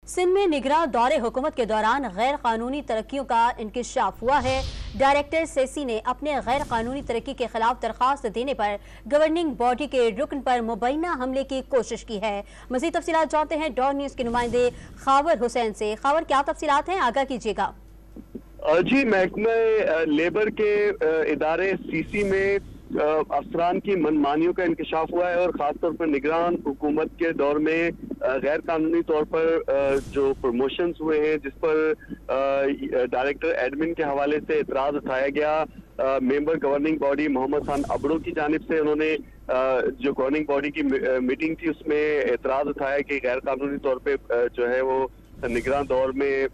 सिंध में निगरां दौरे हुकूमत के दौरान गैर कानूनी तरक्कियों का इंकशाफ हुआ है। डायरेक्टर सेसी ने अपने गैर कानूनी तरक्की के खिलाफ दरखास्त देने पर गवर्निंग बॉडी के रुकन पर मुबैना हमले की कोशिश की है। मज़ीद तफसीलात जानते हैं डॉन न्यूज़ के नुमाइंदे खावर हुसैन से। खावर, क्या तफसीलात हैं, आगाह कीजिएगा। जी, महकमा लेबर के इदारे सीसी में अफसरान की मनमानियों का इंकशाफ हुआ है और खासतौर पर निगरान हुकूमत के दौर में गैर कानूनी तौर पर जो प्रमोशंस हुए हैं, जिस पर डायरेक्टर एडमिन के हवाले से एतराज उठाया गया। Member governing body Mohammad Khan Abro की जानिब से उन्होंने जो गवर्निंग बॉडी की मीटिंग थी उसमें एतराज उठाया कि गैर कानूनी तौर पर जो है वो निगरान दौर में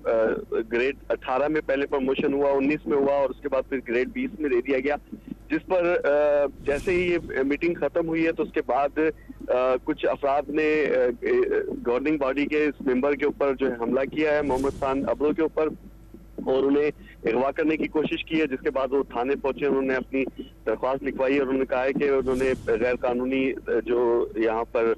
ग्रेड 18 में पहले प्रमोशन हुआ, 19 में हुआ और उसके बाद फिर ग्रेड 20 में दे दिया गया। जिस पर जैसे ही ये मीटिंग खत्म हुई है तो उसके बाद कुछ अफराद ने गवर्निंग बॉडी के इस मेंबर के ऊपर जो है हमला किया है, मोहम्मद खान अबड़ो के ऊपर, और उन्हें अगवा करने की कोशिश की है। जिसके बाद वो थाने पहुंचे, उन्होंने अपनी दरख्वास्त लिखवाई और उन्होंने कहा है कि उन्होंने गैर कानूनी जो यहाँ पर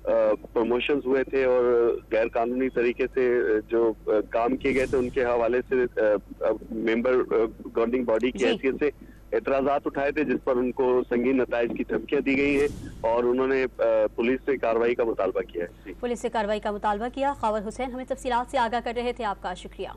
प्रमोशंस हुए थे और गैर कानूनी तरीके से जो काम किए गए थे उनके हवाले से मेंबर गवर्निंग बॉडी की हैसियत से एतराजात उठाए थे, जिस पर उनको संगीन नताइज की धमकियां दी गई हैं और उन्होंने पुलिस से कार्रवाई का मुतालबा किया है। पुलिस से कार्रवाई का मुतालबा किया। खावर हुसैन हमें तफसीलात से आगाह कर रहे थे, आपका शुक्रिया।